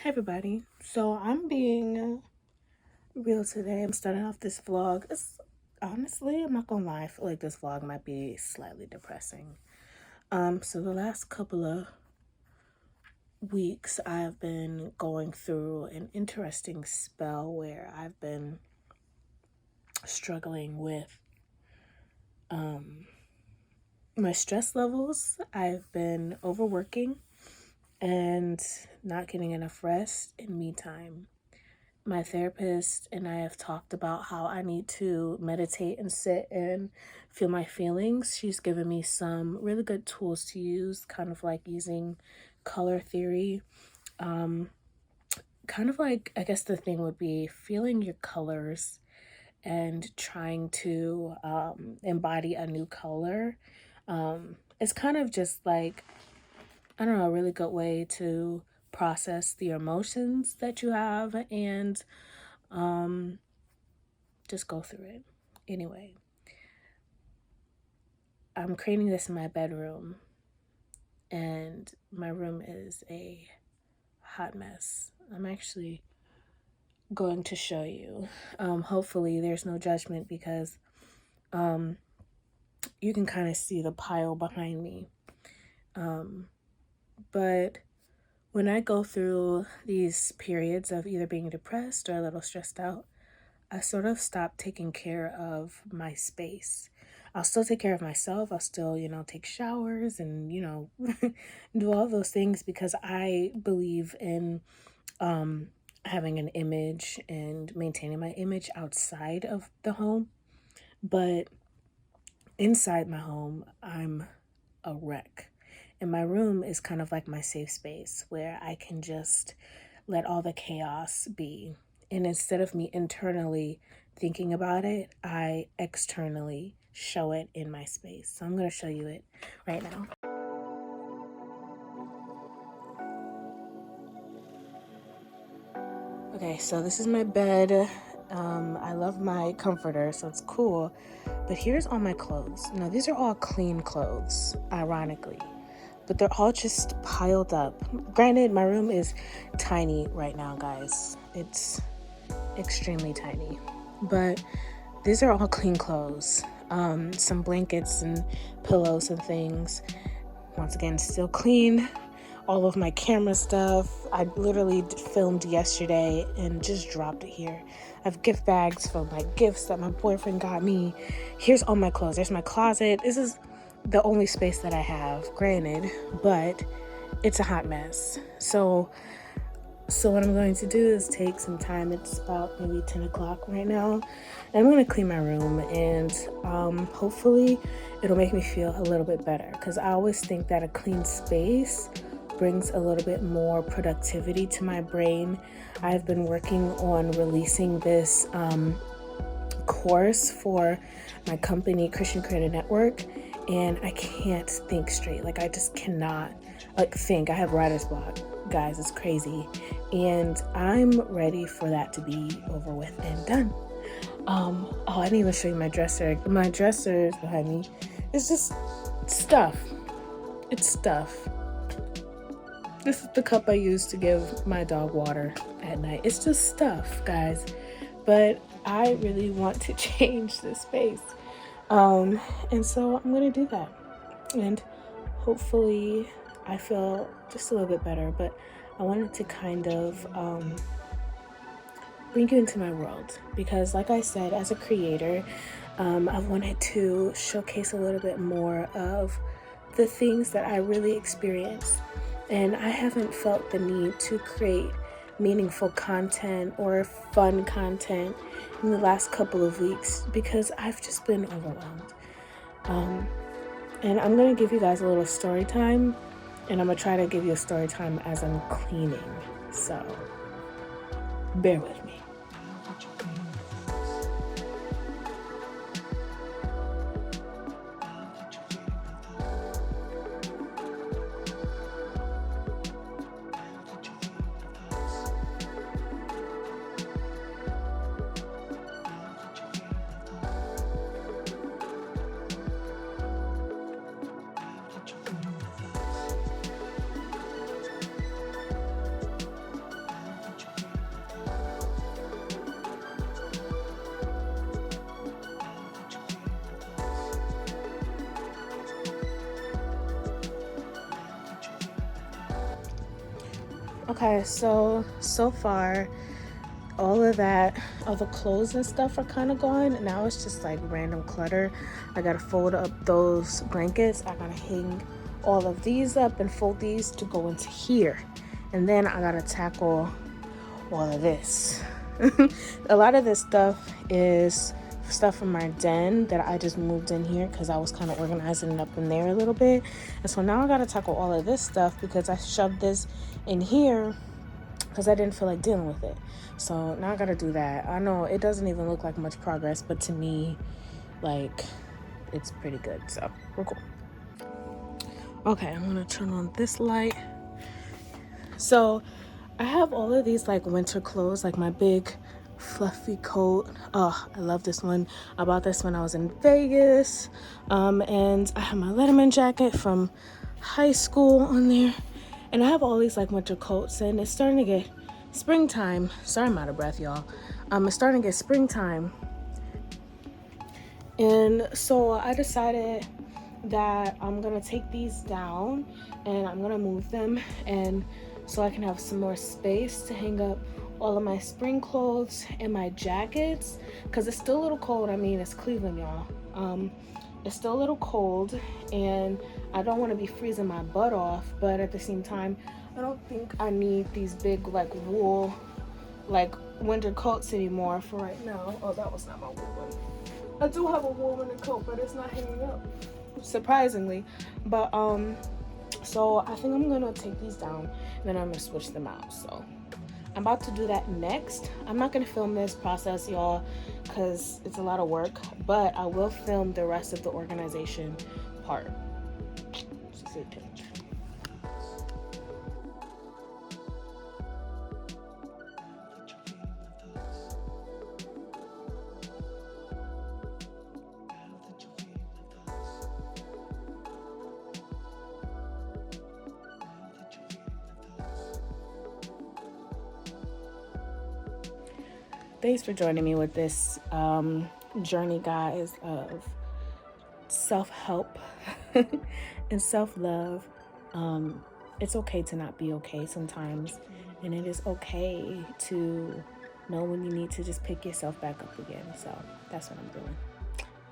Hi everybody. So I'm being real today. I'm starting off this vlog. It's honestly, I'm not gonna lie, I feel like this vlog might be slightly depressing. So the last couple of weeks I've been going through an interesting spell where I've been struggling with my stress levels. I've been overworking and not getting enough rest and me time. My therapist and I have talked about how I need to meditate and sit and feel my feelings. She's given me some really good tools to use, kind of like using color theory. Kind of like, I guess the thing would be feeling your colors and trying to embody a new color. It's kind of just like, I don't know, a really good way to process the emotions that you have and just go through it. Anyway, I'm creating this in my bedroom, and my room is a hot mess. I'm actually going to show you. Hopefully, there's no judgment because you can kind of see the pile behind me. But when I go through these periods of either being depressed or a little stressed out, I sort of stopped taking care of my space. I'll still take care of myself. I'll still, take showers and, do all those things because I believe in having an image and maintaining my image outside of the home. But inside my home, I'm a wreck. And my room is kind of like my safe space where I can just let all the chaos be. And instead of me internally thinking about it, I externally show it in my space. So I'm going to show you it right now. Okay, so this is my bed. I love my comforter, so it's cool. But here's all my clothes. Now, these are all clean clothes, ironically. But they're all just piled up. Granted, my room is tiny right now, guys. It's extremely tiny. But these are all clean clothes. Some blankets and pillows and things. Once again, still clean. All of my camera stuff. I literally filmed yesterday and just dropped it here. I have gift bags for my gifts that my boyfriend got me. Here's all my clothes. There's my closet. This is the only space that I have, granted, but it's a hot mess. So what I'm going to do is take some time. It's about maybe 10 o'clock right now. And I'm going to clean my room and hopefully it'll make me feel a little bit better because I always think that a clean space brings a little bit more productivity to my brain. I've been working on releasing this course for my company, Christian Creator Network, and I can't think straight. Like, I just cannot think. I have writer's block, guys. It's crazy. And I'm ready for that to be over with and done. I didn't even show you my dresser. My dresser is behind me. It's just stuff. It's stuff. This is the cup I use to give my dog water at night. It's just stuff, guys. But I really want to change this space. And so I'm going to do that. And hopefully I feel just a little bit better. But I wanted to kind of bring you into my world. Because like I said, as a creator, I wanted to showcase a little bit more of the things that I really experience. And I haven't felt the need to create meaningful content or fun content in the last couple of weeks because I've just been overwhelmed. And I'm going to give you guys a little story time, and I'm going to try to give you a story time as I'm cleaning. So bear with me. Okay, so far all of that, all the clothes and stuff are kind of gone. Now it's just like random clutter. I gotta fold up those blankets. I gotta hang all of these up and fold these to go into here. And then I gotta tackle all of this. A lot of this stuff is stuff from my den that I just moved in here because I was kind of organizing it up in there a little bit. And so now I gotta tackle all of this stuff because I shoved this in here because I didn't feel like dealing with it. So now I gotta do that. I know it doesn't even look like much progress, but to me, like, it's pretty good. So we're cool. Okay, I'm gonna turn on this light. So I have all of these like winter clothes, like my big fluffy coat. Oh, I love this one. I bought this when I was in Vegas. And I have my Letterman jacket from high school on there. And I have all these like winter coats, and it's starting to get springtime. Sorry, I'm out of breath, y'all. It's starting to get springtime. And so I decided that I'm gonna take these down and I'm gonna move them, and so I can have some more space to hang up all of my spring clothes and my jackets, because it's still a little cold. I mean, it's Cleveland, y'all. It's still a little cold, and I don't want to be freezing my butt off, but at the same time, I don't think I need these big like wool like winter coats anymore for right now. Oh, that was not my wool one. I do have a wool winter coat, but it's not hanging up, surprisingly. But so I think I'm gonna take these down and then I'm gonna switch them out. So I'm about to do that next. I'm not gonna film this process, y'all, because it's a lot of work, but I will film the rest of the organization part. So stay tuned. Thanks for joining me with this journey, guys, of self-help and self-love. It's okay to not be okay sometimes, and it is okay to know when you need to just pick yourself back up again. So that's what I'm doing.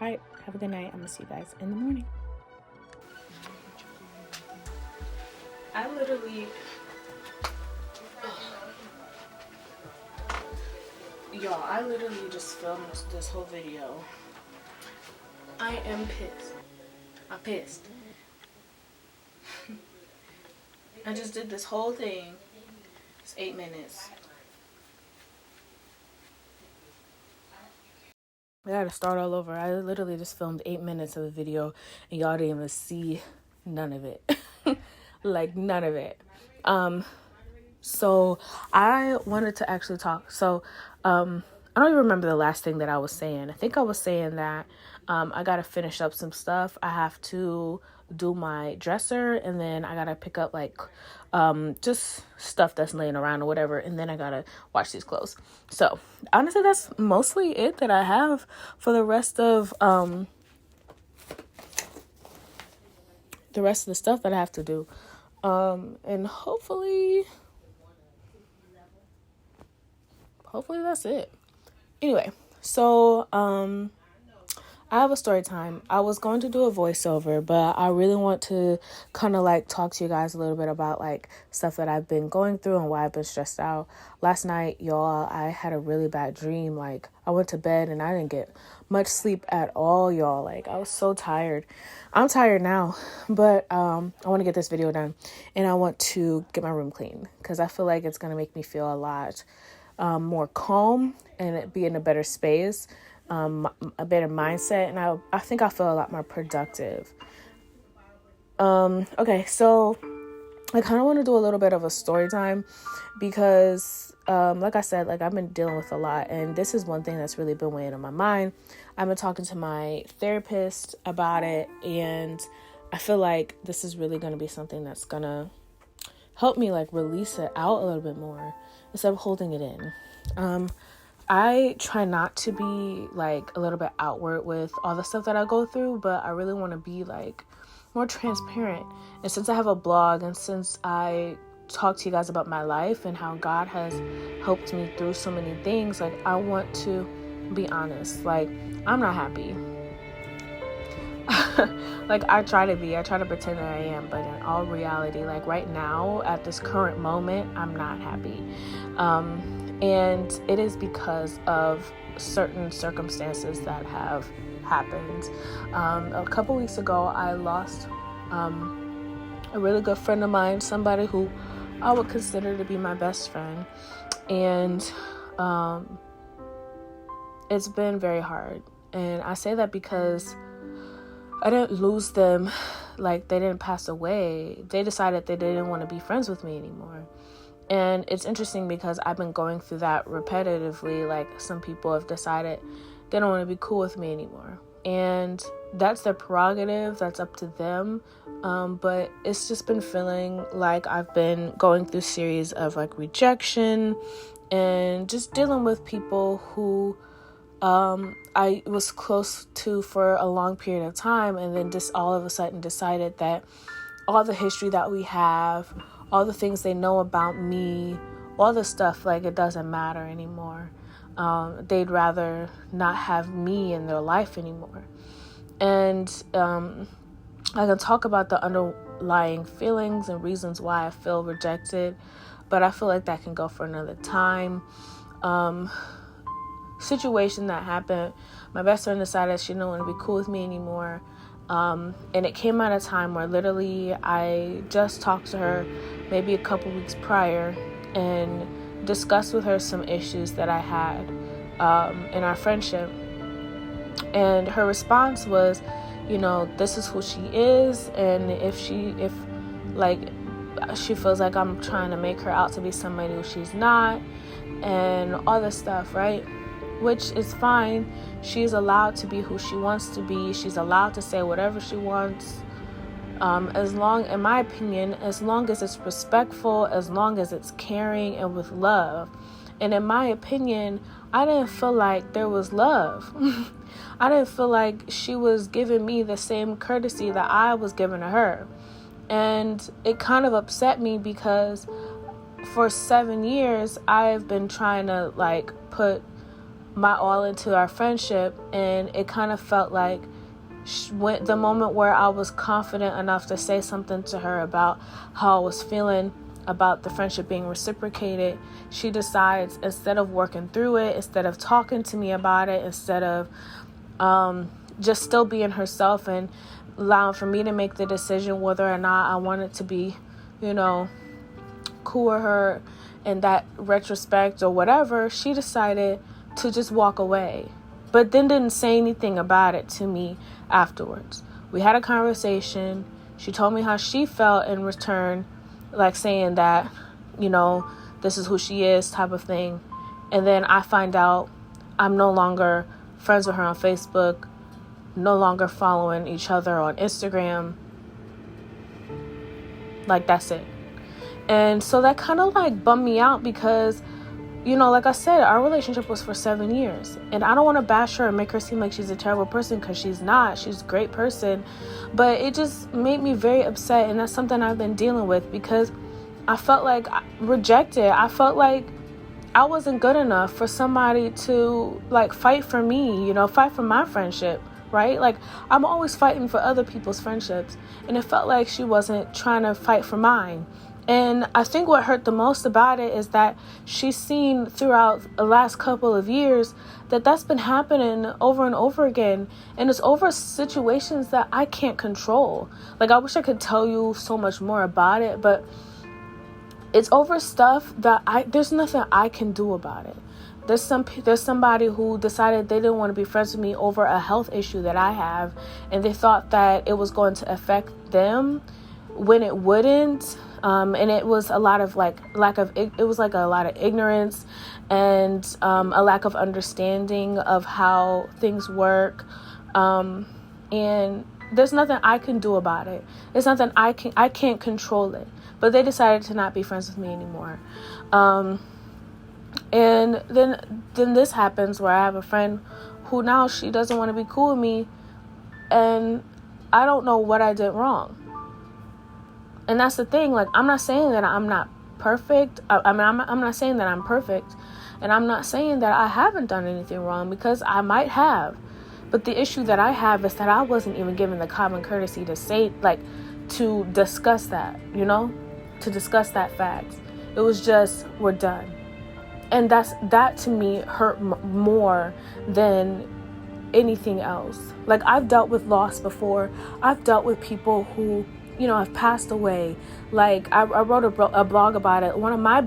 All right, have a good night. I'm gonna see you guys in the morning. I literally, y'all, I literally just filmed this whole video. I am pissed. I'm pissed. I just did this whole thing. It's 8 minutes. I gotta start all over. I literally just filmed 8 minutes of the video and y'all didn't even see none of it. Like, none of it. So I wanted to actually talk. So I don't even remember the last thing that I was saying. I think I was saying that I gotta finish up some stuff. I have to do my dresser, and then I gotta pick up like just stuff that's laying around or whatever, and then I gotta wash these clothes. So honestly, that's mostly it that I have for the rest of the stuff that I have to do. And hopefully that's it. Anyway, so I have a story time. I was going to do a voiceover, but I really want to kind of like talk to you guys a little bit about like stuff that I've been going through and why I've been stressed out. Last night, y'all, I had a really bad dream. Like, I went to bed and I didn't get much sleep at all, y'all. Like, I was so tired. I'm tired now, but I want to get this video done, and I want to get my room clean because I feel like it's going to make me feel a lot more calm and be in a better space. A better mindset, and I think I feel a lot more productive. Okay, so I kind of want to do a little bit of a story time because, like I said, like I've been dealing with a lot, and this is one thing that's really been weighing on my mind. I've been talking to my therapist about it, and I feel like this is really going to be something that's going to help me like release it out a little bit more instead of holding it in. I try not to be like a little bit outward with all the stuff that I go through, but I really want to be like more transparent. And since I have a blog, and since I talk to you guys about my life and how God has helped me through so many things, like, I want to be honest. Like, I'm not happy. Like, I try to pretend that I am, but in all reality, like, right now, at this current moment, I'm not happy. And it is because of certain circumstances that have happened. A couple weeks ago, I lost a really good friend of mine, somebody who I would consider to be my best friend. And it's been very hard. And I say that because I didn't lose them like they didn't pass away. They decided they didn't want to be friends with me anymore. And it's interesting because I've been going through that repetitively. Like, some people have decided they don't want to be cool with me anymore. And that's their prerogative. That's up to them. But it's just been feeling like I've been going through a series of like rejection and just dealing with people who I was close to for a long period of time, and then just all of a sudden decided that all the history that we have, all the things they know about me, all the stuff, like, it doesn't matter anymore. They'd rather not have me in their life anymore. And I can talk about the underlying feelings and reasons why I feel rejected, but I feel like that can go for another time. Situation that happened, my best friend decided she didn't want to be cool with me anymore. And it came at a time where literally I just talked to her maybe a couple weeks prior and discussed with her some issues that I had in our friendship. And her response was, this is who she is, and if she feels like I'm trying to make her out to be somebody who she's not, and all this stuff, right? Which is fine. She's allowed to be who she wants to be. She's allowed to say whatever she wants. In my opinion, as long as it's respectful, as long as it's caring and with love. And in my opinion, I didn't feel like there was love. I didn't feel like she was giving me the same courtesy that I was giving to her. And it kind of upset me because for 7 years, I've been trying to like put my all into our friendship, and it kind of felt like the moment where I was confident enough to say something to her about how I was feeling about the friendship being reciprocated, she decides, instead of working through it, instead of talking to me about it, instead of just still being herself and allowing for me to make the decision whether or not I wanted to be, cool with her in that retrospect or whatever, she decided to just walk away, but then didn't say anything about it to me afterwards. We had a conversation. She told me how she felt in return, like saying that, this is who she is type of thing. And then I find out I'm no longer friends with her on Facebook, no longer following each other on Instagram. Like, that's it. And so that kind of like bummed me out because, like I said, our relationship was for 7 years. And I don't want to bash her and make her seem like she's a terrible person, because she's not. She's a great person. But it just made me very upset. And that's something I've been dealing with because I felt like rejected. I felt like I wasn't good enough for somebody to like fight for me, fight for my friendship, right? Like, I'm always fighting for other people's friendships. And it felt like she wasn't trying to fight for mine. And I think what hurt the most about it is that she's seen throughout the last couple of years that that's been happening over and over again. And it's over situations that I can't control. Like, I wish I could tell you so much more about it, but it's over stuff that there's nothing I can do about it. There's somebody who decided they didn't want to be friends with me over a health issue that I have, and they thought that it was going to affect them when it wouldn't. And it was a lot of a lot of ignorance and a lack of understanding of how things work. And there's nothing I can do about it. It's nothing I can't control it. But they decided to not be friends with me anymore. And then this happens where I have a friend who now she doesn't want to be cool with me, and I don't know what I did wrong. And that's the thing. Like, I'm not saying that I'm not perfect. I'm not saying that I'm perfect. And I'm not saying that I haven't done anything wrong, because I might have. But the issue that I have is that I wasn't even given the common courtesy to say, like, to discuss that, to discuss that fact. It was just, we're done. And that to me hurt more than anything else. Like, I've dealt with loss before. I've dealt with people who, have passed away. Like, I wrote a blog about it. One of my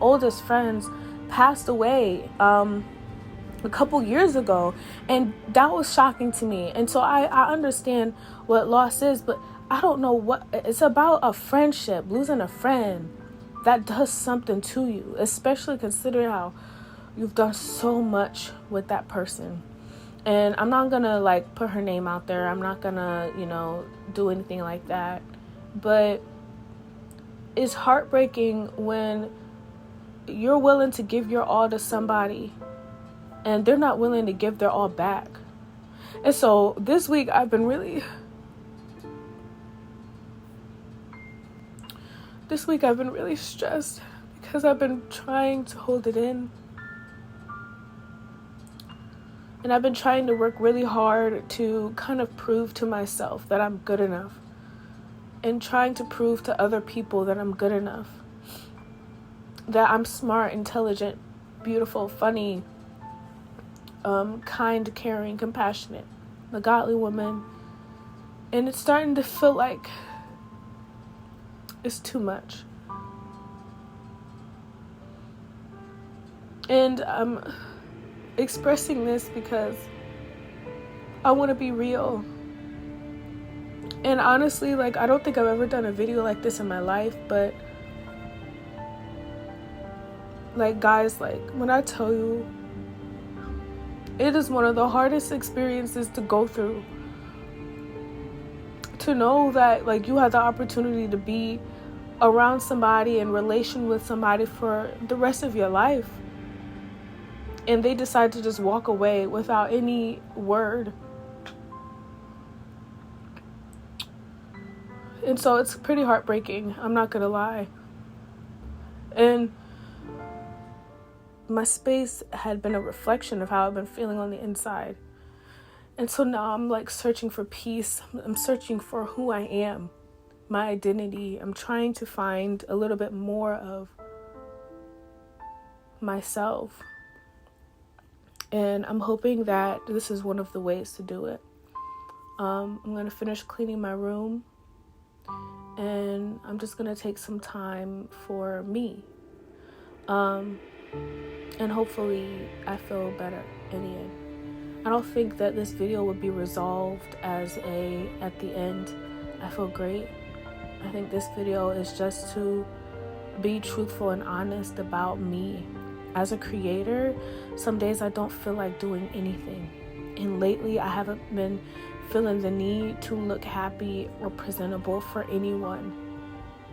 oldest friends passed away a couple years ago, and that was shocking to me. And so I understand what loss is, but I don't know what it's about. A friendship, losing a friend, that does something to you, especially considering how you've done so much with that person. And I'm not gonna like put her name out there. I'm not gonna, do anything like that. But it's heartbreaking when you're willing to give your all to somebody and they're not willing to give their all back. And so this week I've been really stressed because I've been trying to hold it in. And I've been trying to work really hard to kind of prove to myself that I'm good enough. And trying to prove to other people that I'm good enough. That I'm smart, intelligent, beautiful, funny, kind, caring, compassionate, a godly woman. And it's starting to feel like it's too much. And I'm expressing this because I want to be real. And honestly, like, I don't think I've ever done a video like this in my life, but like, guys, like, when I tell you, it is one of the hardest experiences to go through. To know that, like, you have the opportunity to be around somebody, in relation with somebody for the rest of your life, and they decide to just walk away without any word. And so it's pretty heartbreaking, I'm not gonna lie. And my space had been a reflection of how I've been feeling on the inside. And so now I'm like searching for peace. I'm searching for who I am, my identity. I'm trying to find a little bit more of myself. And I'm hoping that this is one of the ways to do it. I'm going to finish cleaning my room. And I'm just going to take some time for me. And hopefully I feel better in the end. I don't think that this video would be resolved as at the end, I feel great. I think this video is just to be truthful and honest about me. As a creator, some days I don't feel like doing anything. And lately I haven't been feeling the need to look happy or presentable for anyone,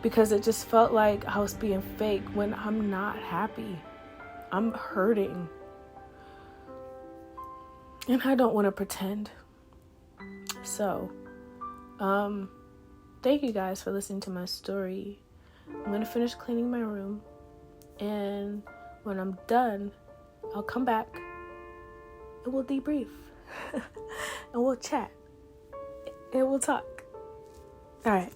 because it just felt like I was being fake when I'm not happy. I'm hurting. And I don't want to pretend. So, thank you guys for listening to my story. I'm going to finish cleaning my room. And when I'm done, I'll come back and we'll debrief. And we'll chat. And we'll talk. All right.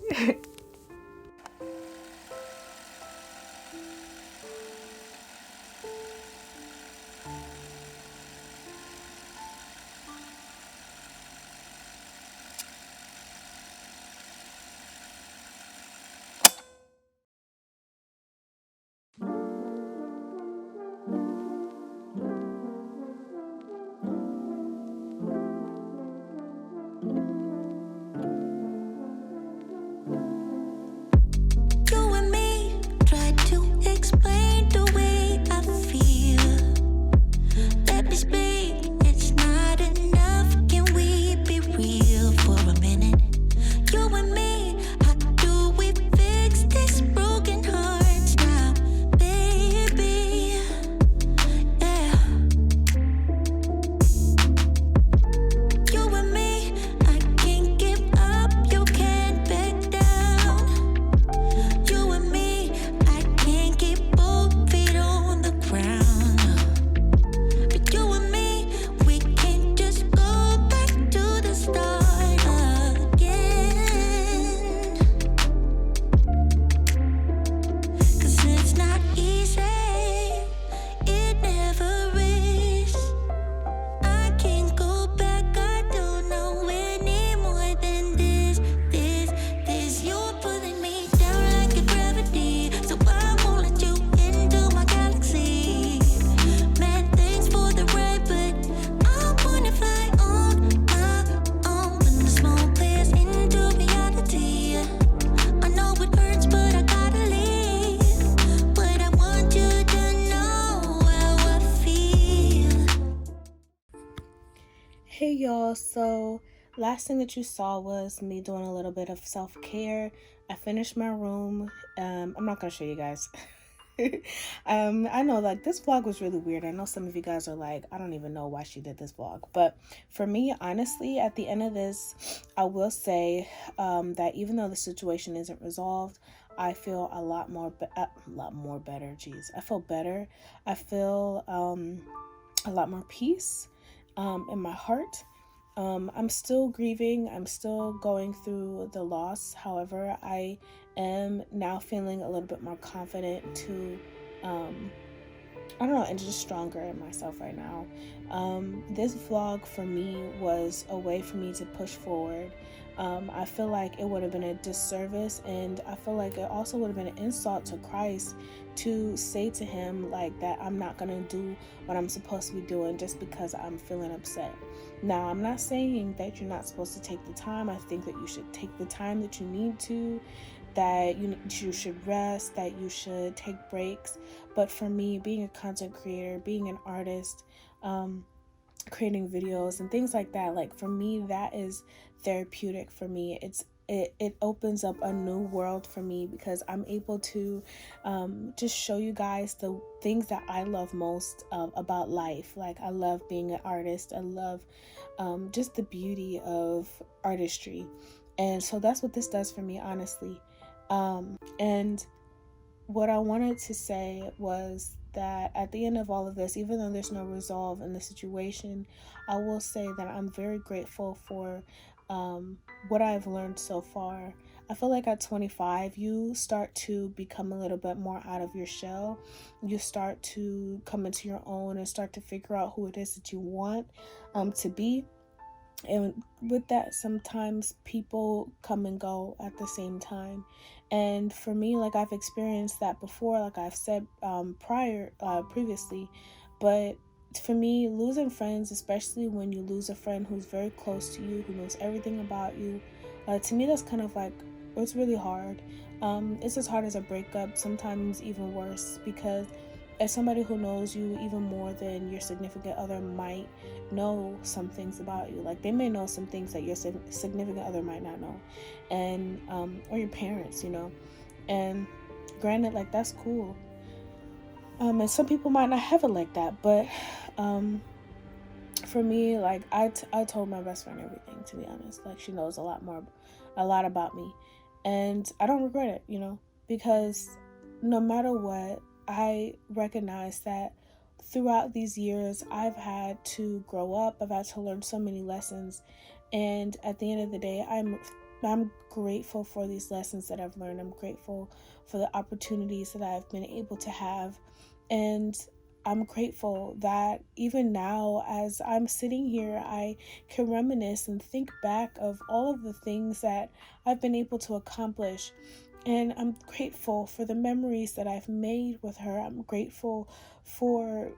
y'all. So last thing that you saw was me doing a little bit of self-care. I finished my room. I'm not gonna show you guys. I know, like, this vlog was really weird. I know some of you guys are like, I don't even know why she did this vlog, but for me, honestly, at the end of this, I will say that even though the situation isn't resolved, I feel a lot more better. Jeez, I feel better. I feel a lot more peace in my heart. I'm still grieving. I'm still going through the loss. However, I am now feeling a little bit more confident to, I don't know, and just stronger in myself right now. This vlog for me was a way for me to push forward. I feel like it would have been a disservice, and I feel like it also would have been an insult to Christ to say to him like that I'm not gonna do what I'm supposed to be doing just because I'm feeling upset. Now, I'm not saying that you're not supposed to take the time. I think that you should take the time that you need to, that you should rest, that you should take breaks. But for me, being a content creator, being an artist, creating videos and things like that, like, for me, that is therapeutic for me. It opens up a new world for me because I'm able to just show you guys the things that I love most about life. Like, I love being an artist. I love just the beauty of artistry. And so that's what this does for me, honestly. And what I wanted to say was that at the end of all of this, even though there's no resolve in the situation, I will say that I'm very grateful for what I've learned so far. I feel like at 25, you start to become a little bit more out of your shell. You start to come into your own and start to figure out who it is that you want to be. And with that, sometimes people come and go at the same time. And for me, like, I've experienced that before, like I've said previously. But for me, losing friends, especially when you lose a friend who's very close to you, who knows everything about you, to me, that's kind of like, it's really hard. It's as hard as a breakup, sometimes even worse, because as somebody who knows you even more than your significant other might know some things about you. Like, they may know some things that your significant other might not know, and or your parents, and granted, like, that's cool. And some people might not have it like that, but for me, like, I told my best friend everything, to be honest. Like, she knows a lot about me, and I don't regret it, because no matter what, I recognize that throughout these years, I've had to grow up. I've had to learn so many lessons, and at the end of the day, I'm grateful for these lessons that I've learned. I'm grateful for the opportunities that I've been able to have, and I'm grateful that even now, as I'm sitting here, I can reminisce and think back of all of the things that I've been able to accomplish. And I'm grateful for the memories that I've made with her. I'm grateful for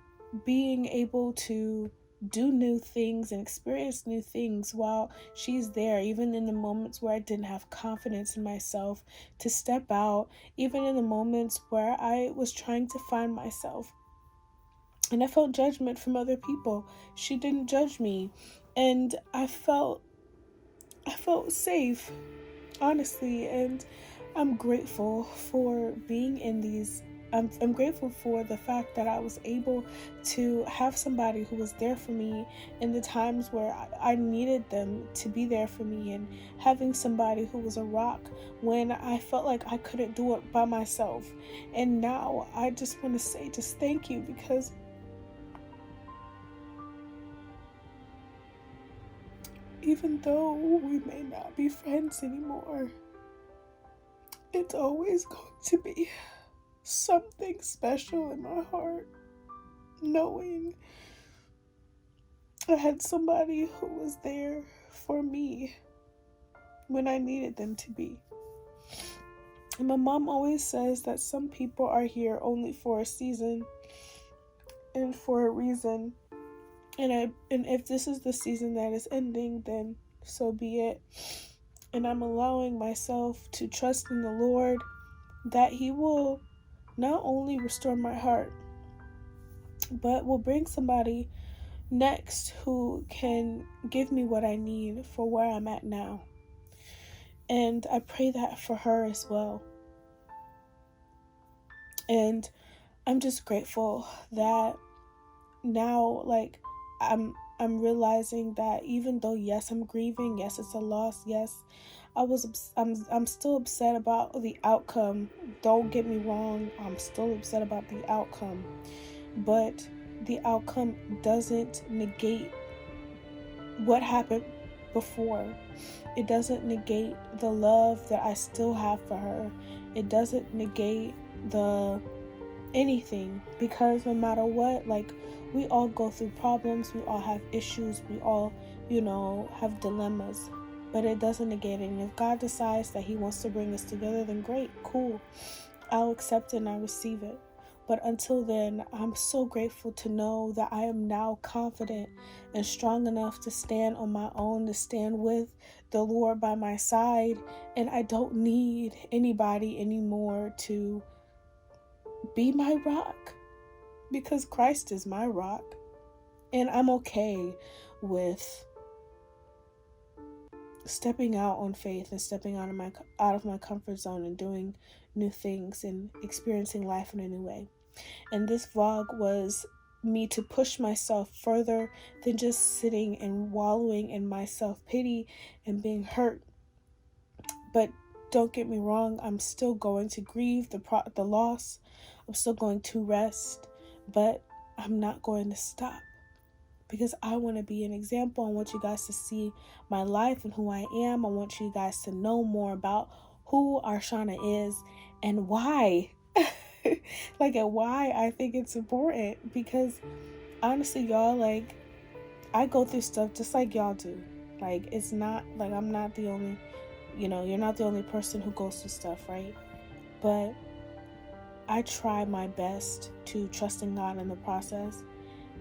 being able to do new things and experience new things while she's there, even in the moments where I didn't have confidence in myself to step out, even in the moments where I was trying to find myself. And I felt judgment from other people. She didn't judge me. And I felt safe, honestly. And I'm grateful for being in these. I'm grateful for the fact that I was able to have somebody who was there for me in the times where I needed them to be there for me, and having somebody who was a rock when I felt like I couldn't do it by myself. And now I just want to say just thank you, because even though we may not be friends anymore, it's always going to be something special in my heart, knowing I had somebody who was there for me when I needed them to be. And my mom always says that some people are here only for a season and for a reason. And if this is the season that is ending, then so be it. And I'm allowing myself to trust in the Lord that He will not only restore my heart, but will bring somebody next who can give me what I need for where I'm at now. And I pray that for her as well. And I'm just grateful that now, like, I'm realizing that even though, yes, I'm grieving, yes, it's a loss, yes, I'm still upset about the outcome. Don't get me wrong, I'm still upset about the outcome, but the outcome doesn't negate what happened before. It doesn't negate the love that I still have for her. It doesn't negate the anything, because no matter what, like, we all go through problems, we all have issues, we all, have dilemmas, but it doesn't negate it. And if God decides that he wants to bring us together, then great, cool, I'll accept it and I receive it. But until then, I'm so grateful to know that I am now confident and strong enough to stand on my own, to stand with the Lord by my side, and I don't need anybody anymore to be my rock, because Christ is my rock. And I'm okay with stepping out on faith and stepping out of my comfort zone and doing new things and experiencing life in a new way. And this vlog was me to push myself further than just sitting and wallowing in my self-pity and being hurt. But don't get me wrong, I'm still going to grieve the loss. I'm still going to rest, but I'm not going to stop, because I want to be an example. I want you guys to see my life and who I am. I want you guys to know more about who Arshana is and why. And why I think it's important, because honestly, y'all, like, I go through stuff just like y'all do. Like, it's not like I'm not the only, you're not the only person who goes through stuff, right? But I try my best to trust in God in the process.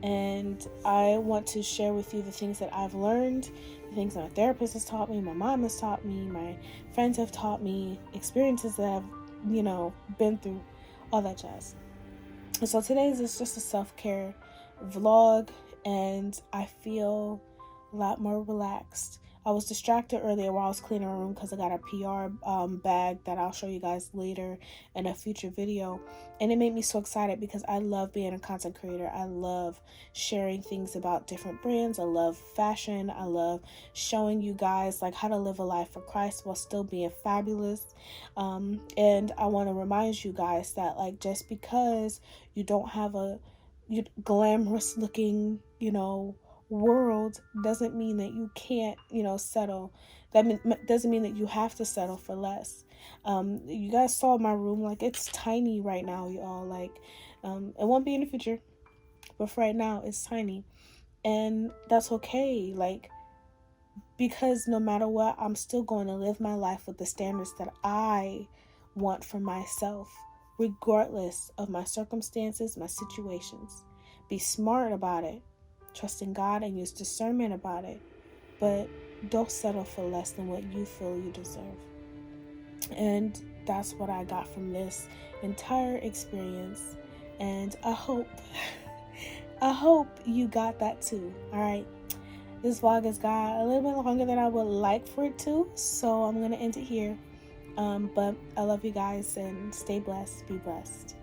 And I want to share with you the things that I've learned, the things that my therapist has taught me, my mom has taught me, my friends have taught me, experiences that I've, been through, all that jazz. And so today's is just a self-care vlog, and I feel a lot more relaxed. I was distracted earlier while I was cleaning my room because I got a PR bag that I'll show you guys later in a future video. And it made me so excited because I love being a content creator. I love sharing things about different brands. I love fashion. I love showing you guys like how to live a life for Christ while still being fabulous. And I want to remind you guys that, like, just because you don't have a glamorous looking, world doesn't mean that you can't, settle. Doesn't mean that you have to settle for less. You guys saw my room, like, it's tiny right now, y'all. Like, it won't be in the future, but for right now, it's tiny, and that's okay. Like, because no matter what, I'm still going to live my life with the standards that I want for myself, regardless of my circumstances, my situations. Be smart about it. Trust in God and use discernment about it. But don't settle for less than what you feel you deserve. And that's what I got from this entire experience. And I hope you got that too. All right. This vlog has got a little bit longer than I would like for it to, so I'm going to end it here. But I love you guys, and stay blessed. Be blessed.